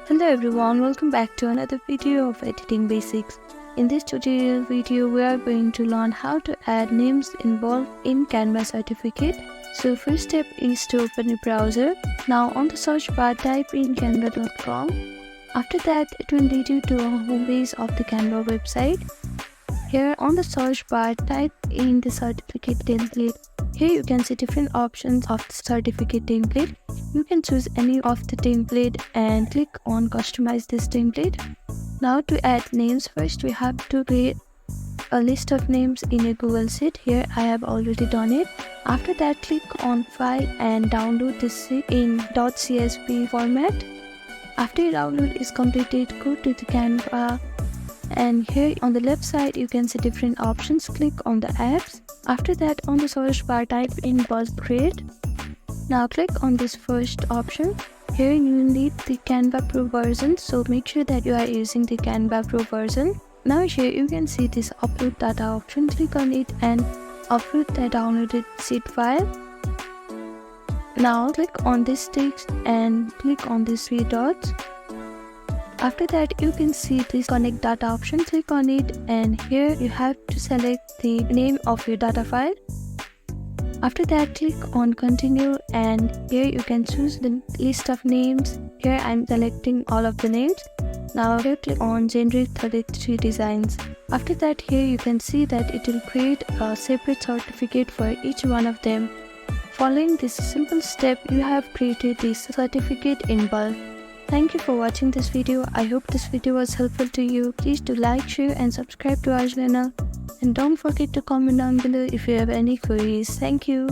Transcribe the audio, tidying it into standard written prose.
Hello everyone, welcome back to another video of Editing Basics. In this tutorial video, we are going to learn how to add names involved in Canva certificate. So first step is to open a browser. Now on the search bar, type in canva.com. After that, it will lead you to a home page of the Canva website. Here on the search bar, type in the certificate template. Here you can see different options of the certificate template. You can choose any of the template and click on customize this template. Now to add names, first we have to create a list of names in a Google Sheet. Here I have already done it. After that, click on file and download this sheet in .csv format. After your download is completed, go to the Canva, and here on the left side you can see different options. Click on the apps. After that, on the search bar, type in Buzzsprout. Now click on this first option. Here you will need the Canva Pro version, so make sure that you are using the Canva Pro version. Now here you can see this upload data option. Click on it and upload the downloaded sheet file. Now click on this text and click on these three dots. After that, you can see this connect data option. Click on it and here you have to select the name of your data file. After that, click on continue and here you can choose the list of names. Here I'm selecting all of the names. Now here click on generate 33 designs. After that, here you can see that it will create a separate certificate for each one of them. Following this simple step, you have created this certificate in bulk. Thank you for watching this video. I hope this video was helpful to you. Please do like, share and subscribe to our channel. And don't forget to comment down below if you have any queries. Thank you.